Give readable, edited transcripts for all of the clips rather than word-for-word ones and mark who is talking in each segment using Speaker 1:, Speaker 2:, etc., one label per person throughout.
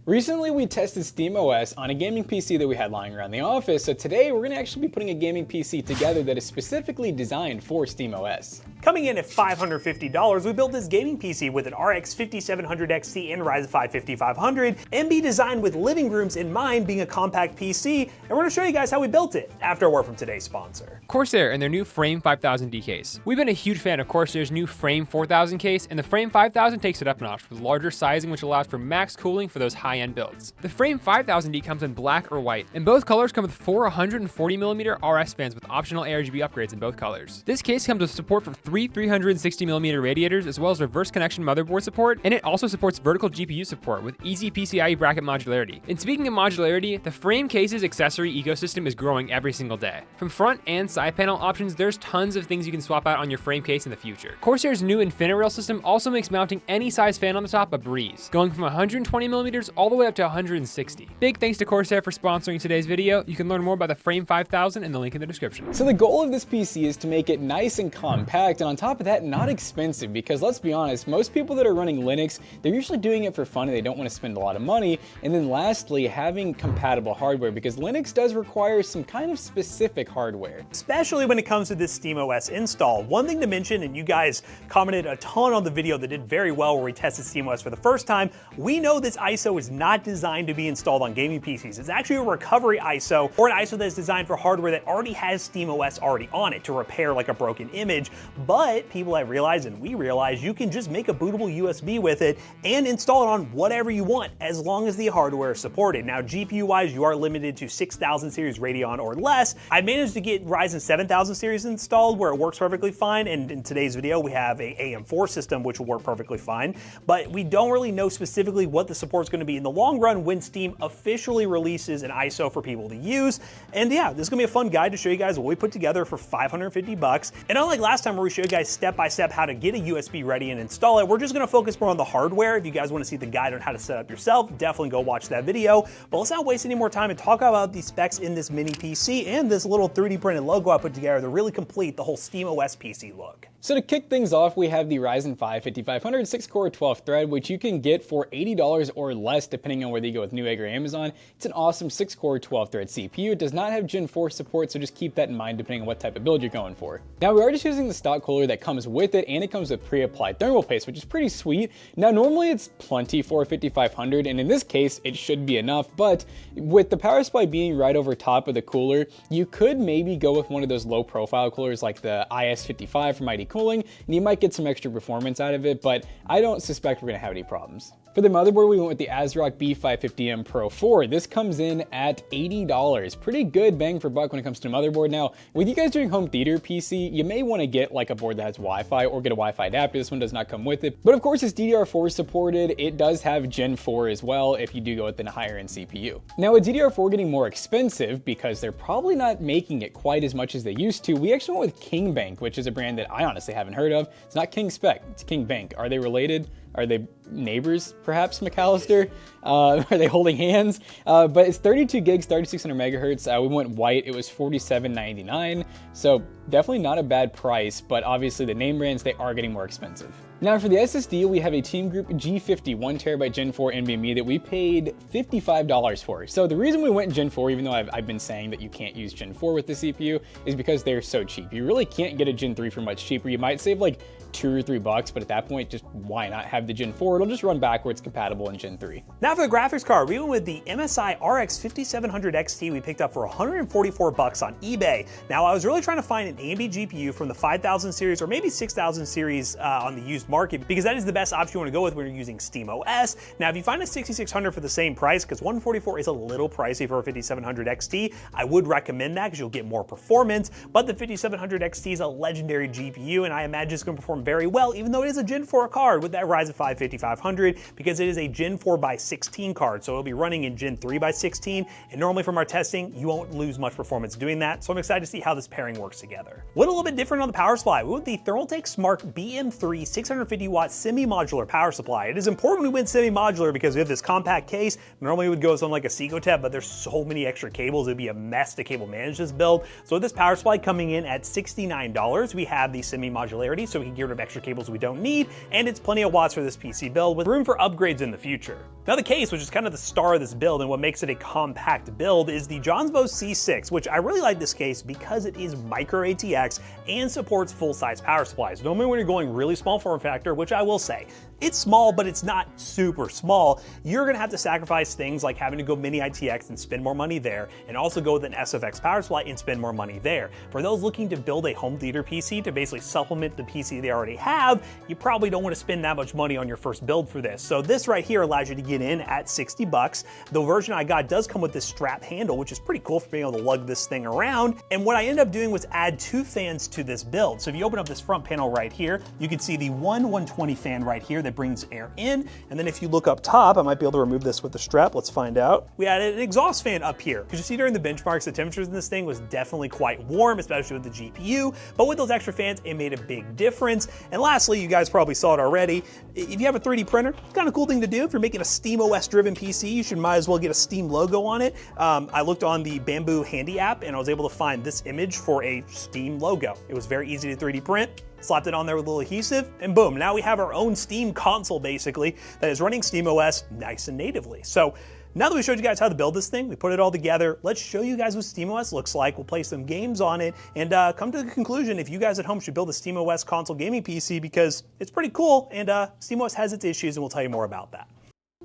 Speaker 1: Recently, we tested SteamOS on a gaming PC that we had lying around the office, so today we're going to actually be putting a gaming PC together that is specifically designed for SteamOS.
Speaker 2: Coming in at $550, we built this gaming PC with an RX 5700 XT and Ryzen 5 5500, and be designed with living rooms in mind, being a compact PC, and we're going to show you guys how we built it after a word from today's sponsor.
Speaker 3: Corsair and their new Frame 5000D case. We've been a huge fan of Corsair's new Frame 4000 case, and the Frame 5000 takes it up a notch with larger sizing, which allows for max cooling for those high-end builds. The Frame 5000D comes in black or white, and both colors come with 4 140mm RS fans with optional ARGB upgrades in both colors. This case comes with support for 3 360mm radiators, as well as reverse connection motherboard support, and it also supports vertical GPU support with easy PCIe bracket modularity. And speaking of modularity, the Frame case's accessory ecosystem is growing every single day. From front and side panel options, there's tons of things you can swap out on your Frame case in the future. Corsair's new InfiniRail system also makes mounting any size fan on the top a breeze, going from 120mm all the way up to 160. Big thanks to Corsair for sponsoring today's video. You can learn more about the Frame 5000 in the link in the description.
Speaker 1: So the goal of this PC is to make it nice and compact, and on top of that, not expensive, because let's be honest, most people that are running Linux, they're usually doing it for fun and they don't want to spend a lot of money. And then lastly, having compatible hardware, because Linux does require some kind of specific hardware.
Speaker 2: Especially when it comes to this SteamOS install. One thing to mention, and you guys commented a ton on the video that did very well where we tested SteamOS for the first time, we know this ISO is not designed to be installed on gaming PCs. It's actually a recovery ISO, or an ISO that's designed for hardware that already has SteamOS already on it to repair like a broken image. But people have realized, and we realized, you can just make a bootable USB with it and install it on whatever you want as long as the hardware is supported. Now, GPU wise, you are limited to 6000 series Radeon or less. I managed to get Ryzen 7000 series installed where it works perfectly fine, and in today's video we have a AM4 system which will work perfectly fine, but we don't really know specifically what the support is going to be in the long run when Steam officially releases an ISO for people to use. And yeah, this is going to be a fun guide to show you guys what we put together for $550. And unlike last time where we showed you guys step by step how to get a USB ready and install it, we're just going to focus more on the hardware. If you guys want to see the guide on how to set up yourself, definitely go watch that video. But let's not waste any more time and talk about the specs in this mini PC and this little 3D printed logo I put together to really complete the whole SteamOS PC look.
Speaker 1: So to kick things off, we have the Ryzen 5 5500 6-core 12-thread, which you can get for $80 or less depending on whether you go with Newegg or Amazon. It's an awesome 6-core 12-thread CPU. It does not have Gen 4 support, so just keep that in mind depending on what type of build you're going for. Now, we are just using the stock cooler that comes with it, and it comes with pre-applied thermal paste, which is pretty sweet. Now, normally it's plenty for a 5500, and in this case, it should be enough, but with the power supply being right over top of the cooler, you could maybe go with one of those low-profile coolers like the IS55 from ID Cooling, and you might get some extra performance out of it, but I don't suspect we're going to have any problems. For the motherboard, we went with the ASRock B550M Pro 4. This comes in at $80. Pretty good bang for buck when it comes to motherboard. Now, with you guys doing home theater PC, you may want to get like a board that has Wi-Fi or get a Wi-Fi adapter. This one does not come with it. But of course, it's DDR4 supported. It does have Gen 4 as well if you do go with a higher end CPU. Now, with DDR4 getting more expensive because they're probably not making it quite as much as they used to, we actually went with King Bank, which is a brand that I honestly haven't heard of. It's not King Spec, it's King Bank. Are they related? Are they neighbors, perhaps, McAllister? Are they holding hands? But it's 32 gigs, 3600 megahertz. We went white. It was $47.99. So definitely not a bad price, but obviously the name brands, they are getting more expensive. Now for the SSD, we have a Team Group G50 1TB Gen 4 NVMe that we paid $55 for. So the reason we went Gen 4, even though I've been saying that you can't use Gen 4 with the CPU, is because they're so cheap. You really can't get a Gen 3 for much cheaper. You might save like $2 or $3, but at that point, just why not have the Gen 4? It'll just run backwards compatible in Gen 3.
Speaker 2: Now for the graphics card, we went with the MSI RX 5700 XT we picked up for $144 on eBay. Now I was really trying to find an AMD GPU from the 5000 series or maybe 6000 series on the used market, because that is the best option you want to go with when you're using SteamOS. Now if you find a 6600 for the same price, because $144 is a little pricey for a 5700 XT, I would recommend that because you'll get more performance, but the 5700 XT is a legendary GPU and I imagine it's going to perform very well, even though it is a Gen 4 card with that Ryzen 5 5500, because it is a Gen 4x16 card, so it'll be running in Gen 3x16, and normally from our testing, you won't lose much performance doing that, so I'm excited to see how this pairing works together. What a little bit different on the power supply, we went with the Thermaltake Smart BM3 650 watt semi-modular power supply. It is important we went semi-modular because we have this compact case. Normally we would go with something like a Secotep, but there's so many extra cables, it'd be a mess to cable manage this build. So with this power supply coming in at $69, we have the semi-modularity, so we can get rid of extra cables we don't need, and it's plenty of watts for this PC build with room for upgrades in the future. Now the case, which is kind of the star of this build and what makes it a compact build, is the Johnsbo C6, which I really like this case because it is micro ATX and supports full-size power supplies. Normally when you're going really small form factor, which I will say, it's small, but it's not super small, you're gonna have to sacrifice things like having to go mini ITX and spend more money there, and also go with an SFX power supply and spend more money there. For those looking to build a home theater PC to basically supplement the PC they already have, you probably don't wanna spend that much money on your first build for this. So this right here allows you to get in at 60 bucks. The version I got does come with this strap handle, which is pretty cool for being able to lug this thing around. And what I ended up doing was add 2 fans to this build. So if you open up this front panel right here, you can see the 120 fan right here that brings air in. And then if you look up top, I might be able to remove this with the strap. Let's find out. We added an exhaust fan up here. Because you see during the benchmarks, the temperatures in this thing was definitely quite warm, especially with the GPU. But with those extra fans, it made a big difference. And lastly, you guys probably saw it already. If you have a 3D printer, it's kind of a cool thing to do. If you're making a SteamOS driven PC, you might as well get a Steam logo on it. I looked on the Bamboo Handy app and I was able to find this image for a Steam logo. It was very easy to 3D print. Slapped it on there with a little adhesive, and boom, now we have our own Steam console basically that is running SteamOS nice and natively. So now that we showed you guys how to build this thing, we put it all together, let's show you guys what SteamOS looks like. We'll play some games on it and come to the conclusion if you guys at home should build a SteamOS console gaming PC because it's pretty cool and SteamOS has its issues and we'll tell you more about that.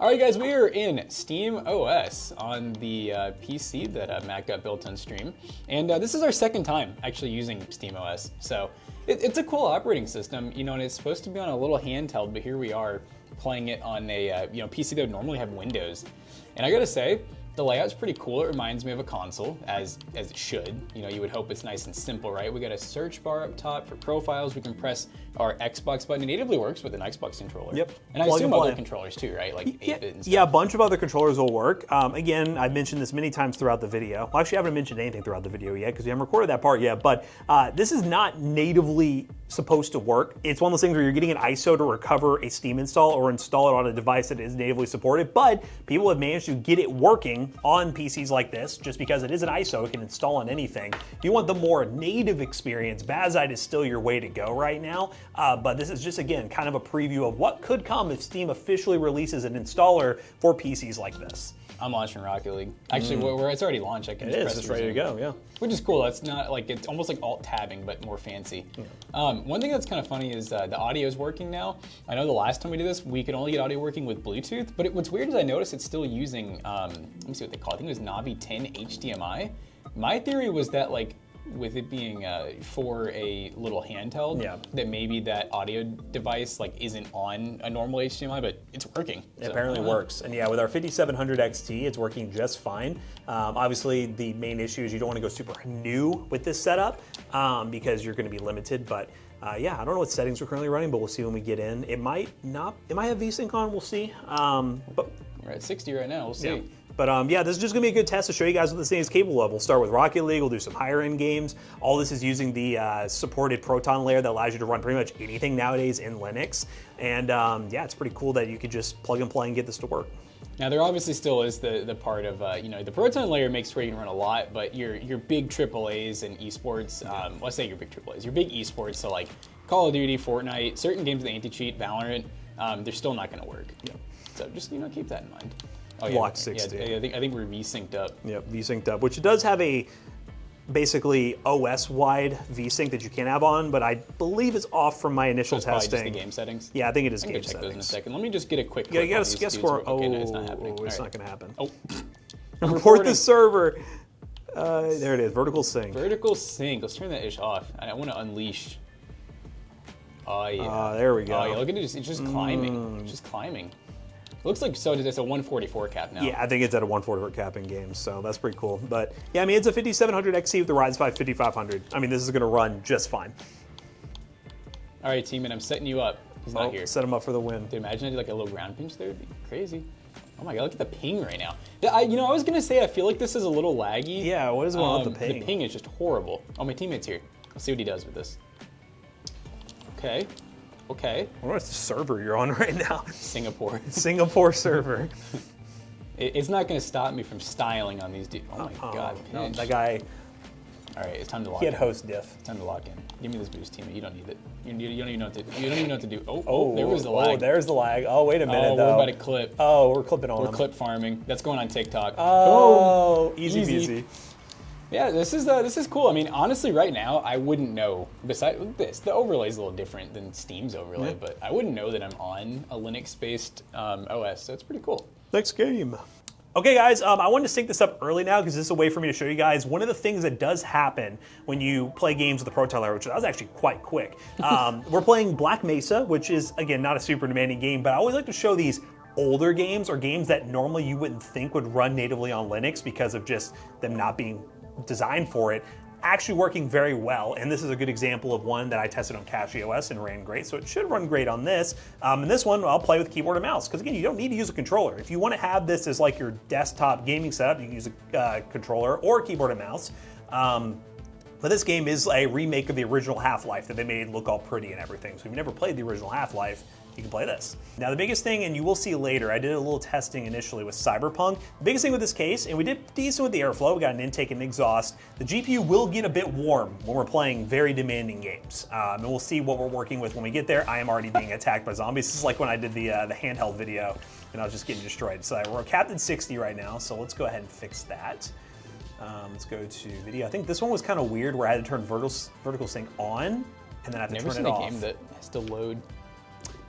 Speaker 1: All right, guys, we are in SteamOS on the PC that Matt got built on stream. And this is our second time actually using SteamOS. So it's a cool operating system, you know, and it's supposed to be on a little handheld, but here we are playing it on a PC that would normally have Windows. And I gotta say, the layout's pretty cool. It reminds me of a console, as it should. You know, you would hope it's nice and simple, right? We got a search bar up top for profiles. We can press our Xbox button. It natively works with an Xbox controller.
Speaker 2: Yep.
Speaker 1: And I assume other controllers too, right? Like 8-bit and stuff.
Speaker 2: Yeah, a bunch of other controllers will work. Again, I've mentioned this many times throughout the video. Well, actually, I haven't mentioned anything throughout the video yet because we haven't recorded that part yet, but this is not natively supposed to work. It's one of those things where you're getting an ISO to recover a Steam install or install it on a device that is natively supported, but people have managed to get it working on PCs like this. Just because it is an ISO, it can install on anything. If you want the more native experience, Bazite is still your way to go right now, but this is just, again, kind of a preview of what could come if Steam officially releases an installer for PCs like this.
Speaker 1: I'm launching Rocket League. Actually, where it's already launched, I can just press
Speaker 2: it's ready to go, yeah.
Speaker 1: Which is cool. That's not like, it's almost like alt-tabbing, but more fancy. Yeah. One thing that's kind of funny is the audio is working now. I know the last time we did this, we could only get audio working with Bluetooth, but what's weird is I noticed it's still using, let me see what they call it. I think it was Navi 10 HDMI. My theory was that, like, with it being for a little handheld, that maybe that audio device like isn't on a normal HDMI, but it's working.
Speaker 2: It apparently works. And yeah, with our 5700 XT, it's working just fine. Obviously, the main issue is you don't want to go super new with this setup because you're going to be limited. But yeah, I don't know what settings we're currently running, but we'll see when we get in. It might not. It might have VSync on. We'll see. But
Speaker 1: we're at 60 right now. We'll see.
Speaker 2: Yeah. But yeah, this is just gonna be a good test to show you guys what this thing is capable of. We'll start with Rocket League, we'll do some higher end games. All this is using the supported Proton layer that allows you to run pretty much anything nowadays in Linux. And yeah, it's pretty cool that you could just plug and play and get this to work.
Speaker 1: Now there obviously still is the part of, you know, the Proton layer makes where you can run a lot, but your big AAAs and esports, let's say your big AAAs, your big esports, so like Call of Duty, Fortnite, certain games with anti-cheat, Valorant, they're still not gonna work.
Speaker 2: Yeah.
Speaker 1: So just, you know, keep that in mind. Oh,
Speaker 2: Block 60.
Speaker 1: Yeah, I think we're V-synced up.
Speaker 2: Yep, V-synced up, which it does have a basically OS-wide V-sync that you can have on, but I believe it's off from my initial testing.
Speaker 1: Just the game settings?
Speaker 2: Yeah, I think it is game
Speaker 1: check
Speaker 2: settings.
Speaker 1: those in a second. Let me just get a quick
Speaker 2: Yeah, you got
Speaker 1: to
Speaker 2: to score.
Speaker 1: Okay, no, it's not happening.
Speaker 2: It's not going to happen.
Speaker 1: Oh.
Speaker 2: Report the server. There it is, vertical sync.
Speaker 1: Vertical sync. Let's turn that ish off. I want to unleash. Oh, yeah.
Speaker 2: There we go.
Speaker 1: Oh, yeah, look at it. It's just climbing. It's just climbing. Looks like so it's a 144 cap now.
Speaker 2: Yeah, I think it's at a 144 cap in games, so that's pretty cool. But yeah, I mean, it's a 5700 XT with the Ryzen 5 5500. I mean, this is going to run just fine.
Speaker 1: All right, teammate, I'm setting you up. He's not here.
Speaker 2: Set him up for the win.
Speaker 1: Dude, imagine I did like a little ground pinch there. It'd be crazy. Oh my god, look at the ping right now. You know, I was going to say I feel like this is a little laggy.
Speaker 2: Yeah, what is going on with the ping?
Speaker 1: The ping is just horrible. Oh, my teammate's here. Let's see what he does with this. Okay. Okay.
Speaker 2: I wonder what's the server you're on right now.
Speaker 1: Singapore.
Speaker 2: Singapore server.
Speaker 1: It's not going to stop me from styling on these dudes. Oh my god.
Speaker 2: No, that guy.
Speaker 1: All right, it's time to lock
Speaker 2: He had
Speaker 1: in.
Speaker 2: host diff.
Speaker 1: It's time to lock in. Give me this boost, teammate. You don't need it. You don't even know what to do. You don't even know what to do. Oh, there was the lag.
Speaker 2: Oh, there's the lag. Oh, wait a minute,
Speaker 1: Oh,
Speaker 2: though.
Speaker 1: we're about to clip.
Speaker 2: Oh, we're clipping on
Speaker 1: We're
Speaker 2: him.
Speaker 1: clip farming. That's going on TikTok.
Speaker 2: Oh,
Speaker 1: Boom.
Speaker 2: easy peasy.
Speaker 1: Yeah, this is cool. I mean, honestly, right now, I wouldn't know. Besides this, the overlay is a little different than Steam's overlay, but I wouldn't know that I'm on a Linux-based OS, so it's pretty cool.
Speaker 2: Next game. Okay, guys, I wanted to sync this up early now because this is a way for me to show you guys one of the things that does happen when you play games with the Pro Controller, which was actually quite quick. We're playing Black Mesa, which is, again, not a super demanding game, but I always like to show these older games or games that normally you wouldn't think would run natively on Linux because of just them not being designed for it, actually working very well. And this is a good example of one that I tested on CachyOS and ran great, so it should run great on this. And this one I'll play with keyboard and mouse, because again, you don't need to use a controller. If you want to have this as like your desktop gaming setup, you can use a controller or a keyboard and mouse. But this game is a remake of the original Half-Life that they made look all pretty and everything. So if you've never played the original Half-Life, you can play this. Now the biggest thing, and you will see later, I did a little testing initially with Cyberpunk. The biggest thing with this case, and we did decent with the airflow, we got an intake and an exhaust, the GPU will get a bit warm when we're playing very demanding games. And we'll see what we're working with when we get there. I am already being attacked by zombies. This is like when I did the handheld video and I was just getting destroyed. So we're capped at 60 right now, so let's go ahead and fix that. Let's go to video. I think this one was kind of weird where I had to turn vertical sync on and then I have to
Speaker 1: Never
Speaker 2: turn
Speaker 1: seen
Speaker 2: it
Speaker 1: a
Speaker 2: off.
Speaker 1: game that has to load.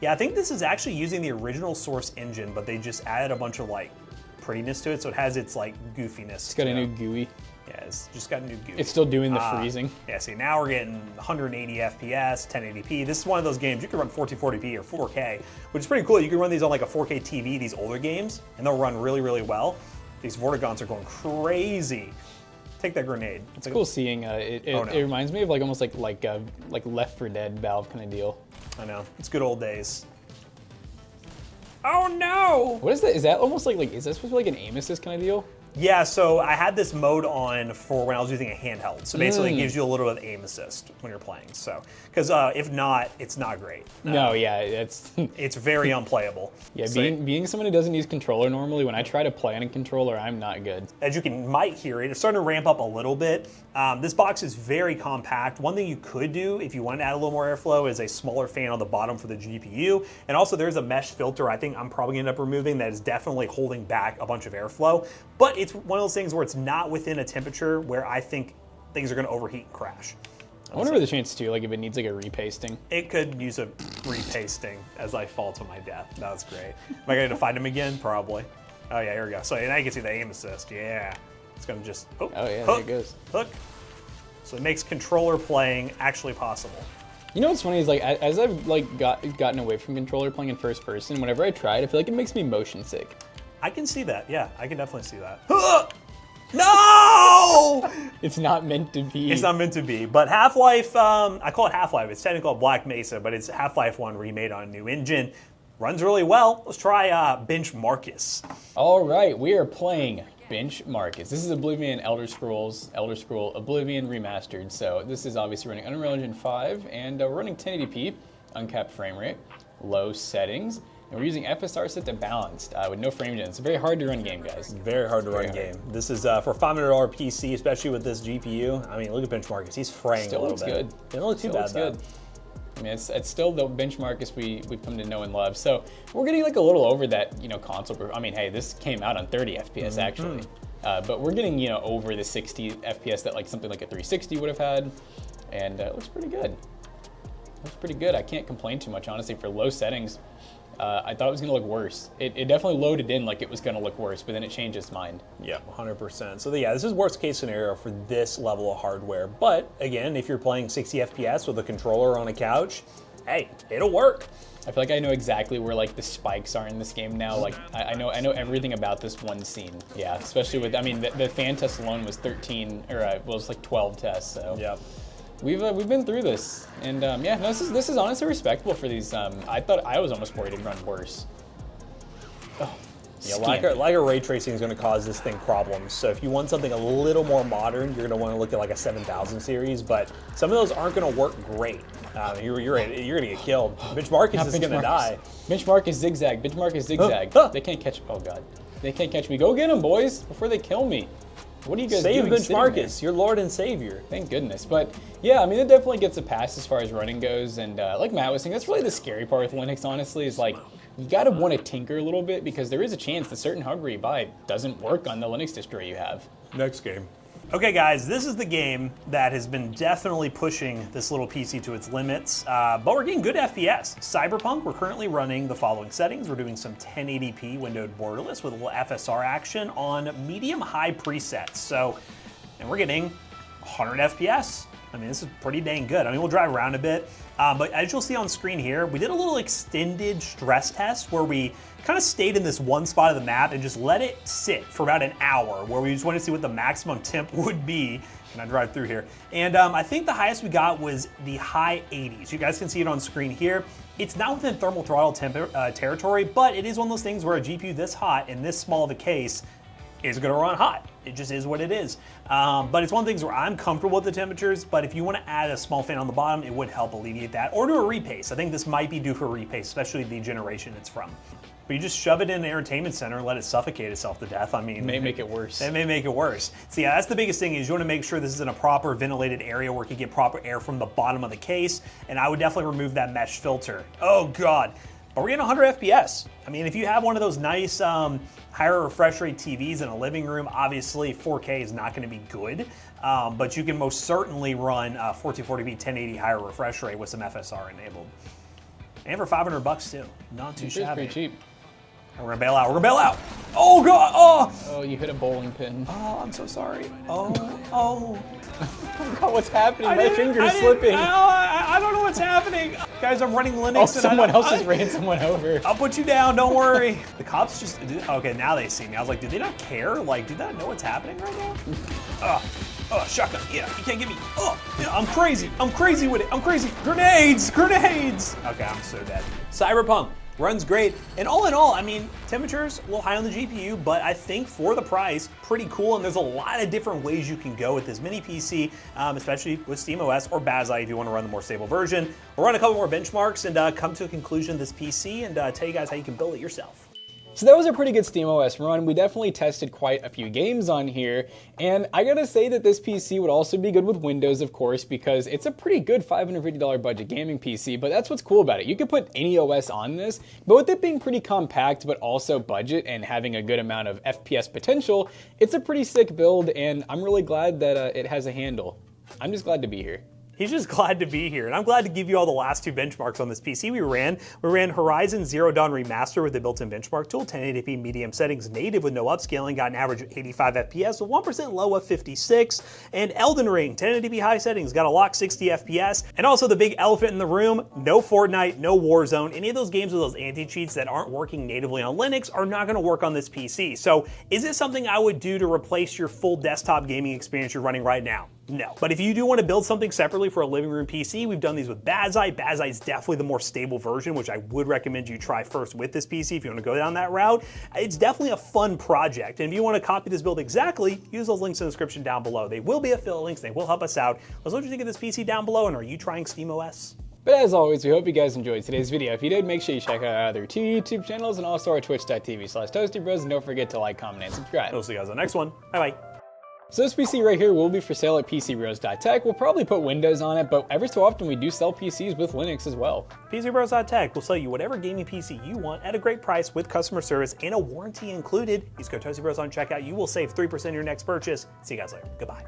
Speaker 2: Yeah, I think this is actually using the original source engine, but they just added a bunch of like prettiness to it, so it has its like goofiness.
Speaker 1: It's got a new GUI.
Speaker 2: Yeah, it's just got a new GUI.
Speaker 1: It's still doing the freezing.
Speaker 2: Yeah, see, now we're getting 180 FPS, 1080p. This is one of those games you can run 1440p or 4K, which is pretty cool. You can run these on like a 4K TV, these older games, and they'll run really, really well. These Vortigons are going crazy. Take that grenade.
Speaker 1: It's cool seeing it reminds me of like almost like Left 4 Dead Valve kind of deal.
Speaker 2: I know. It's good old days. Oh no!
Speaker 1: What is that? Is that almost like is that supposed to be like an aim assist kind of deal?
Speaker 2: Yeah, so I had this mode on for when I was using a handheld. So basically it gives you a little bit of aim assist when you're playing. So, because if not, it's not great.
Speaker 1: No, yeah, it's
Speaker 2: It's very unplayable.
Speaker 1: yeah.
Speaker 2: So,
Speaker 1: Being someone who doesn't use controller normally, when I try to play on a controller, I'm not good.
Speaker 2: as you might hear it's starting to ramp up a little bit. This box is very compact. One thing you could do if you want to add a little more airflow is a smaller fan on the bottom for the GPU. And also there's a mesh filter I think I'm probably going to end up removing that is definitely holding back a bunch of airflow. But it's one of those things where it's not within a temperature where I think things are going to overheat and crash.
Speaker 1: I wonder what the chance too, like if it needs like a repasting.
Speaker 2: It could use a repasting as I fall to my death. That was great. Am I going to find him again? Probably. Oh yeah, here we go. So now you can see the aim assist. Yeah. It's going to just,
Speaker 1: Oh yeah,
Speaker 2: hook,
Speaker 1: there it goes.
Speaker 2: hook. So it makes controller playing actually possible.
Speaker 1: You know what's funny is like as I've like gotten away from controller playing in first person, whenever I try it, I feel like it makes me motion sick.
Speaker 2: I can see that. Yeah, I can definitely see that. No!
Speaker 1: It's not meant to be.
Speaker 2: It's not meant to be. But Half-Life, I call it Half-Life. It's technically called Black Mesa, but it's Half-Life 1 remade on a new engine. Runs really well. Let's try Bench Marcus.
Speaker 1: All right, we are playing Bench Marcus. This is Oblivion Elder Scroll Oblivion Remastered. So this is obviously running Unreal Engine 5, and we're running 1080p, uncapped frame rate, low settings. And we're using FSR set to balanced with no frame gen. It's a very hard to run game, guys.
Speaker 2: Very hard to run game. This is for a $500 PC, especially with this GPU. I mean, look at Bench Marcus. He's fraying a little bit.
Speaker 1: Still looks good.
Speaker 2: It doesn't look too bad, though.
Speaker 1: Good. I mean, it's still the Bench Marcus we've come to know and love. So we're getting like a little over that, console. I mean, hey, this came out on 30 FPS actually, but we're getting over the 60 FPS that like something like a 360 would have had, and it looks pretty good. Looks pretty good. I can't complain too much, honestly, for low settings. I thought it was going to look worse. It definitely loaded in like it was going to look worse, but then it changed its mind.
Speaker 2: Yeah, 100%. So yeah, this is worst case scenario for this level of hardware. But again, if you're playing 60 FPS with a controller on a couch, hey, it'll work.
Speaker 1: I feel like I know exactly where like the spikes are in this game now. Like I know everything about this one scene. Yeah, especially with, I mean, the fan test alone was 13, or well, it was like 12 tests. So
Speaker 2: yeah.
Speaker 1: We've been through this, and yeah, no, this is honestly respectable for these. I thought I was almost worried it'd run worse. Oh,
Speaker 2: yeah, like a ray tracing is going to cause this thing problems. So if you want something a little more modern, you're going to want to look at like a 7000 series. But some of those aren't going to work great. You're going to get killed. Bench Marcus is going to die.
Speaker 1: Bench Marcus zigzag. Bench Marcus zigzag. They can't catch. Oh god, they can't catch me. Go get them, boys, before they kill me. What are you guys
Speaker 4: Save
Speaker 1: doing?
Speaker 4: Benchmarkus, your Lord and Savior.
Speaker 1: Thank goodness. But yeah, I mean, it definitely gets a pass as far as running goes. And like Matt was saying, that's really the scary part with Linux, honestly, is like, you gotta want to tinker a little bit because there is a chance that certain hardware you buy doesn't work on the Linux distro you have.
Speaker 2: Next game. Okay guys, this is the game that has been definitely pushing this little PC to its limits, but we're getting good FPS. Cyberpunk, we're currently running the following settings. We're doing some 1080p windowed borderless with a little FSR action on medium-high presets. So, and we're getting 100 FPS. I mean, this is pretty dang good. I mean, we'll drive around a bit, but as you'll see on screen here, we did a little extended stress test where we kind of stayed in this one spot of the map and just let it sit for about an hour, where we just wanted to see what the maximum temp would be. Can I drive through here? And I think the highest we got was the high 80s. You guys can see it on screen here. It's not within thermal throttle territory, but it is one of those things where a GPU this hot in this small of a case is going to run hot. It just is what it is. But it's one of the things where I'm comfortable with the temperatures, but if you want to add a small fan on the bottom, it would help alleviate that. Or do a repace. I think this might be due for a repace, especially the generation it's from. But you just shove it in an entertainment center and let it suffocate itself to death. I mean,
Speaker 1: It may make it worse.
Speaker 2: It may make it worse. So yeah, that's the biggest thing is you want to make sure this is in a proper ventilated area where you can get proper air from the bottom of the case. And I would definitely remove that mesh filter. Oh God. But we're getting 100 FPS. I mean, if you have one of those nice higher refresh rate TVs in a living room, obviously 4K is not going to be good, but you can most certainly run 1440p 1080 higher refresh rate with some FSR enabled. And for $500 too, not too shabby.
Speaker 1: Pretty cheap.
Speaker 2: We're gonna bail out. We're gonna bail out. Oh God! Oh!
Speaker 1: Oh, you hit a bowling pin.
Speaker 2: Oh, I'm so sorry. Oh!
Speaker 1: God, what's happening? My finger's slipping.
Speaker 2: I don't know what's happening. Guys, I'm running Linux.
Speaker 1: Oh, someone else just ran someone over.
Speaker 2: I'll put you down, don't worry. The cops just, okay, now they see me. I was like, do they not care? Like, do they not know what's happening right now? Shotgun, yeah, you can't get me. Yeah, I'm crazy with it, I'm crazy. Grenades! Okay, I'm so dead. Cyberpunk runs great, and all in all, I mean, temperatures a little high on the GPU, but I think for the price, pretty cool, and there's a lot of different ways you can go with this mini PC, especially with SteamOS or Bazai if you want to run the more stable version. We'll run a couple more benchmarks and come to a conclusion of this PC and tell you guys how you can build it yourself.
Speaker 1: So that was a pretty good SteamOS run. We definitely tested quite a few games on here, and I gotta say that this PC would also be good with Windows, of course, because it's a pretty good $550 budget gaming PC, but that's what's cool about it. You could put any OS on this, but with it being pretty compact, but also budget and having a good amount of FPS potential, it's a pretty sick build, and I'm really glad that it has a handle. I'm just glad to be here.
Speaker 2: He's just glad to be here, and I'm glad to give you all the last two benchmarks on this PC we ran. We ran Horizon Zero Dawn Remaster with the built-in benchmark tool, 1080p medium settings native with no upscaling, got an average of 85 FPS with 1% low of 56, and Elden Ring, 1080p high settings, got a lock 60 FPS, and also the big elephant in the room, no Fortnite, no Warzone. Any of those games with those anti-cheats that aren't working natively on Linux are not gonna work on this PC. So is it something I would do to replace your full desktop gaming experience you're running right now? No. But if you do want to build something separately for a living room PC, we've done these with Bazai. Bazai is definitely the more stable version, which I would recommend you try first with this PC if you want to go down that route. It's definitely a fun project. And if you want to copy this build exactly, use those links in the description down below. They will be affiliate links. They will help us out. Let us know what you think of this PC down below, and are you trying SteamOS?
Speaker 1: But as always, we hope you guys enjoyed today's video. If you did, make sure you check out our other two YouTube channels and also our twitch.tv/ToastyBros, and don't forget to like, comment, and subscribe.
Speaker 2: We'll see you guys on the next one. Bye-bye.
Speaker 1: So this PC right here will be for sale at PCBros.tech. We'll probably put Windows on it, but every so often we do sell PCs with Linux as well.
Speaker 2: PCBros.tech will sell you whatever gaming PC you want at a great price with customer service and a warranty included. Use code ToastyBros on checkout. You will save 3% of your next purchase. See you guys later. Goodbye.